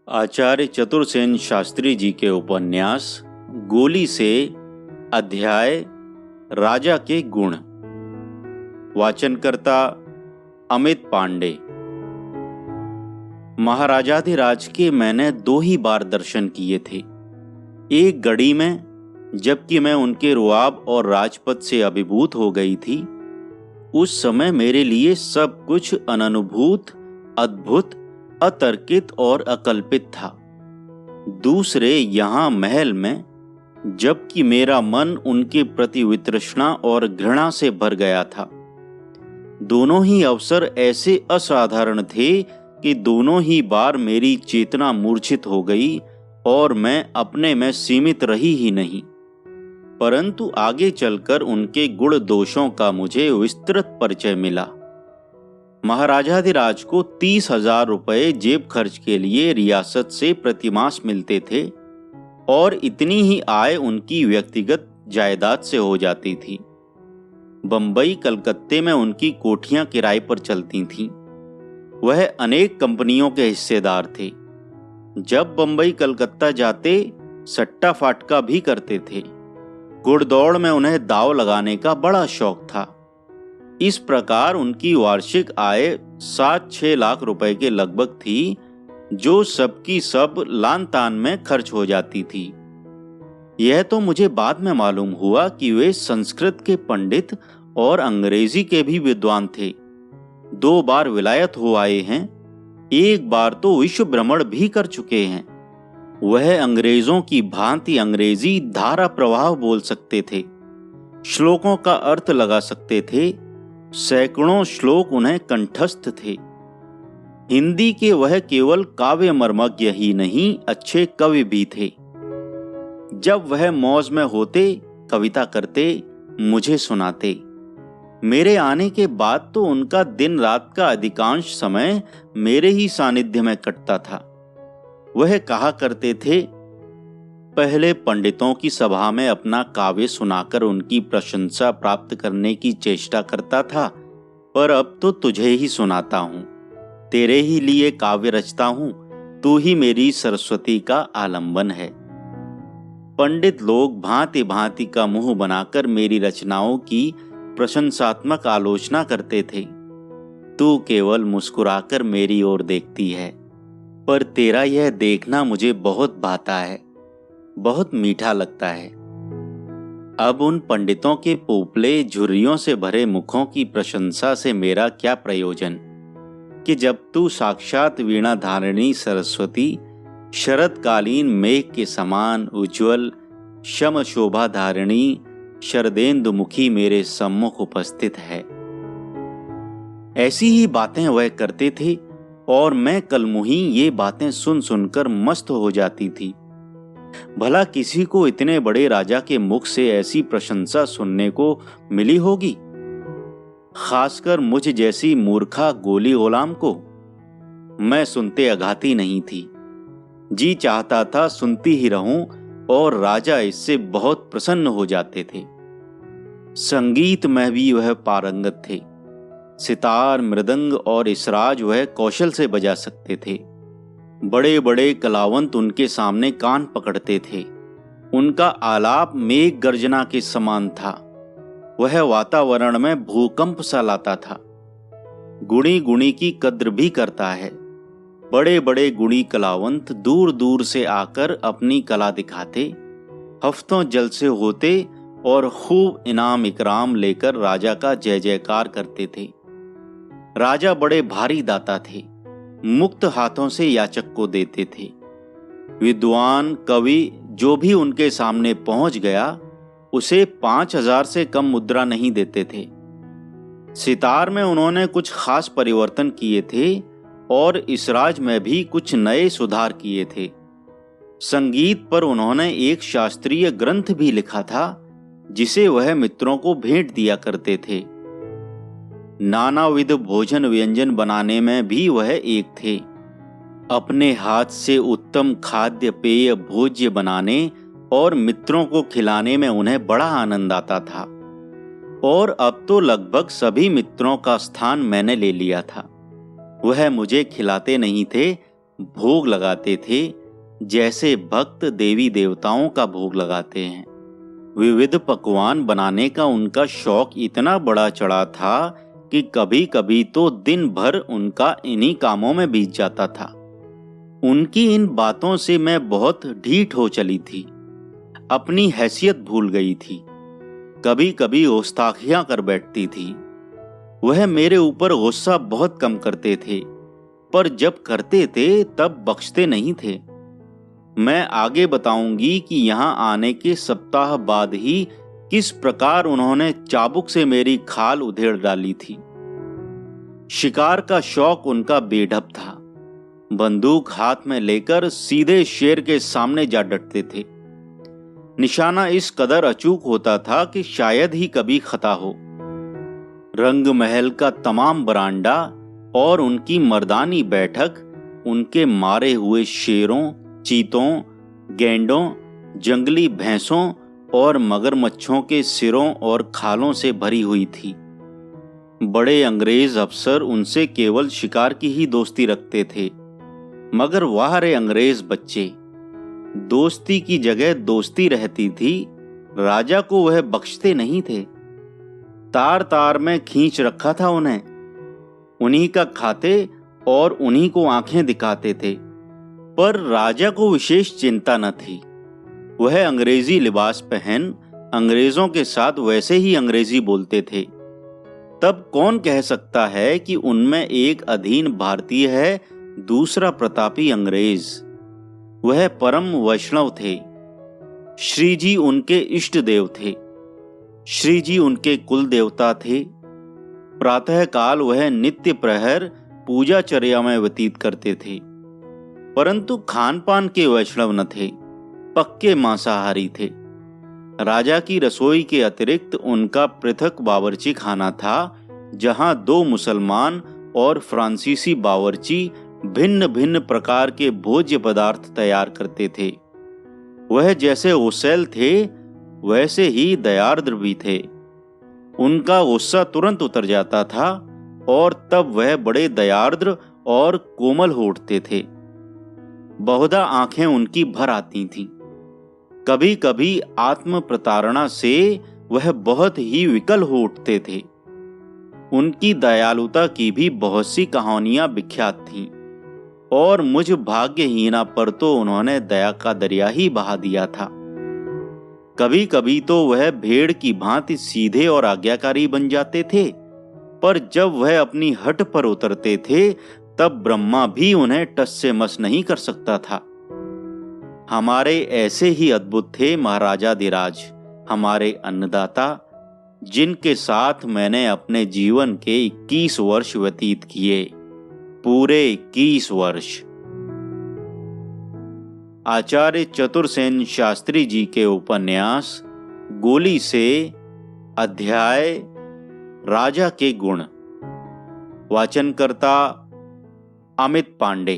आचार्य चतुरसेन शास्त्री जी के उपन्यास गोली से अध्याय राजा के गुण। वाचनकर्ता अमित पांडे। महाराजाधिराज के मैंने 2 ही बार दर्शन किए थे। एक गढ़ी में, जबकि मैं उनके रुआब और राजपद से अभिभूत हो गई थी। उस समय मेरे लिए सब कुछ अननुभूत, अद्भुत, अतर्कित और अकल्पित था। दूसरे यहाँ महल में, जबकि मेरा मन उनके प्रति वितृष्णा और घृणा से भर गया था। दोनों ही अवसर ऐसे असाधारण थे कि दोनों ही बार मेरी चेतना मूर्छित हो गई और मैं अपने में सीमित रही ही नहीं। परंतु आगे चलकर उनके गुण दोषों का मुझे विस्तृत परिचय मिला। महाराजाधिराज को 30,000 रुपये जेब खर्च के लिए रियासत से प्रतिमास मिलते थे और इतनी ही आय उनकी व्यक्तिगत जायदाद से हो जाती थी। बंबई, कलकत्ते में उनकी कोठियां किराए पर चलती थीं। वह अनेक कंपनियों के हिस्सेदार थे। जब बंबई कलकत्ता जाते, सट्टा फाटका भी करते थे। घुड़दौड़ में उन्हें दांव लगाने का बड़ा शौक था। इस प्रकार उनकी वार्षिक आय 7-6 लाख रुपए के लगभग थी, जो सबकी सब लान तान में खर्च हो जाती थी। यह तो मुझे बाद में मालूम हुआ कि वे संस्कृत के पंडित और अंग्रेजी के भी विद्वान थे। 2 बार विलायत हो आए हैं। एक बार तो विश्व भ्रमण भी कर चुके हैं। वह अंग्रेजों की भांति अंग्रेजी धारा प्रवाह बोल सकते थे, श्लोकों का अर्थ लगा सकते थे। सैकड़ों श्लोक उन्हें कंठस्थ थे। हिंदी के वह केवल काव्य मर्मज्ञ ही नहीं, अच्छे कवि भी थे। जब वह मौज में होते, कविता करते, मुझे सुनाते। मेरे आने के बाद तो उनका दिन रात का अधिकांश समय मेरे ही सानिध्य में कटता था। वह कहा करते थे, पहले पंडितों की सभा में अपना काव्य सुनाकर उनकी प्रशंसा प्राप्त करने की चेष्टा करता था, पर अब तो तुझे ही सुनाता हूँ, तेरे ही लिए काव्य रचता हूँ, तू ही मेरी सरस्वती का आलंबन है। पंडित लोग भांति भांति का मुंह बनाकर मेरी रचनाओं की प्रशंसात्मक आलोचना करते थे। तू केवल मुस्कुराकर मेरी ओर देखती है, पर तेरा यह देखना मुझे बहुत भाता है, बहुत मीठा लगता है। अब उन पंडितों के पोपले झुर्रियों से भरे मुखों की प्रशंसा से मेरा क्या प्रयोजन, कि जब तू साक्षात वीणा धारिणी सरस्वती शरदकालीन मेघ के समान उज्ज्वल शम शोभा धारिणी शरदेंदु मुखी मेरे सम्मुख उपस्थित है। ऐसी ही बातें वह करते थे और मैं कलमुही ये बातें सुन सुनकर मस्त हो जाती थी। भला किसी को इतने बड़े राजा के मुख से ऐसी प्रशंसा सुनने को मिली होगी, खासकर मुझ जैसी मूर्खा गोली गुलाम को। मैं सुनते अघाती नहीं थी। जी चाहता था सुनती ही रहूं और राजा इससे बहुत प्रसन्न हो जाते थे। संगीत में भी वह पारंगत थे। सितार, मृदंग और इसराज वह कौशल से बजा सकते थे। बड़े बड़े कलावंत उनके सामने कान पकड़ते थे। उनका आलाप मेघ गर्जना के समान था। वह वातावरण में भूकंप सा लाता था। गुणी गुणी की कद्र भी करता है। बड़े बड़े गुणी कलावंत दूर दूर से आकर अपनी कला दिखाते, हफ्तों जलसे होते और खूब इनाम इकराम लेकर राजा का जय जयकार करते थे। राजा बड़े भारी दाता थे, मुक्त हाथों से याचक को देते थे। विद्वान कवि जो भी उनके सामने पहुंच गया, उसे 5,000 से कम मुद्रा नहीं देते थे। सितार में उन्होंने कुछ खास परिवर्तन किए थे और इसराज में भी कुछ नए सुधार किए थे। संगीत पर उन्होंने एक शास्त्रीय ग्रंथ भी लिखा था, जिसे वह मित्रों को भेंट दिया करते थे। नानाविध भोजन व्यंजन बनाने में भी वह एक थे। अपने हाथ से उत्तम खाद्य पेय भोज्य बनाने और मित्रों को खिलाने में उन्हें बड़ा आनंद आता था। और अब तो लगभग सभी मित्रों का स्थान मैंने ले लिया था। वह मुझे खिलाते नहीं थे, भोग लगाते थे, जैसे भक्त देवी देवताओं का भोग लगाते हैं। विविध पकवान बनाने का उनका शौक इतना बड़ा चढ़ा था कि कभी कभी तो दिन भर उनका इन्हीं कामों में बीत जाता था। उनकी इन बातों से मैं बहुत ढीठ हो चली थी, अपनी हैसियत भूल गई थी। कभी कभी गुस्ताखियां कर बैठती थी। वह मेरे ऊपर गुस्सा बहुत कम करते थे, पर जब करते थे तब बख्शते नहीं थे। मैं आगे बताऊंगी कि यहाँ आने के सप्ताह बाद ही किस प्रकार उन्होंने चाबुक से मेरी खाल उधेड़ डाली थी। शिकार का शौक उनका बेढब था। बंदूक हाथ में लेकर सीधे शेर के सामने जा डटते थे। निशाना इस कदर अचूक होता था कि शायद ही कभी खता हो। रंग महल का तमाम बरांडा और उनकी मर्दानी बैठक उनके मारे हुए शेरों, चीतों, गैंडों, जंगली भैंसों और मगरमच्छों के सिरों और खालों से भरी हुई थी। बड़े अंग्रेज अफसर उनसे केवल शिकार की ही दोस्ती रखते थे, मगर वाह रे अंग्रेज बच्चे, दोस्ती की जगह दोस्ती रहती थी। राजा को वह बख्शते नहीं थे। तार तार में खींच रखा था उन्हें। उन्हीं का खाते और उन्हीं को आंखें दिखाते थे। पर राजा को विशेष चिंता न थी। वह अंग्रेजी लिबास पहन अंग्रेजों के साथ वैसे ही अंग्रेजी बोलते थे। तब कौन कह सकता है कि उनमें एक अधीन भारतीय है, दूसरा प्रतापी अंग्रेज। वह परम वैष्णव थे। श्री जी उनके इष्ट देव थे। श्री जी उनके कुल देवता थे। प्रातः काल वह नित्य प्रहर पूजाचर्या में व्यतीत करते थे, परंतु खान पान के वैष्णव न थे, पक्के मांसाहारी थे। राजा की रसोई के अतिरिक्त उनका पृथक बावर्ची खाना था, जहां 2 मुसलमान और फ्रांसीसी बावर्ची भिन्न भिन्न प्रकार के भोज्य पदार्थ तैयार करते थे। वह जैसे ओसेल थे वैसे ही दयार्द्र भी थे। उनका गुस्सा तुरंत उतर जाता था और तब वह बड़े दयार्द्र और कोमल हो उठते थे। बहुधा आंखें उनकी भर आती थीं। कभी कभी आत्म प्रताड़ना से वह बहुत ही विकल हो उठते थे। उनकी दयालुता की भी बहुत सी कहानियां विख्यात थीं और मुझ भाग्यहीना पर तो उन्होंने दया का दरिया ही बहा दिया था। कभी कभी तो वह भेड़ की भांति सीधे और आज्ञाकारी बन जाते थे, पर जब वह अपनी हट पर उतरते थे तब ब्रह्मा भी उन्हें टस से मस नहीं कर सकता था। हमारे ऐसे ही अद्भुत थे महाराजाधिराज, हमारे अन्नदाता, जिनके साथ मैंने अपने जीवन के 21 वर्ष व्यतीत किए, पूरे 21 वर्ष। आचार्य चतुरसेन शास्त्री जी के उपन्यास गोली से, अध्याय राजा के गुण। वाचनकर्ता अमित पांडे।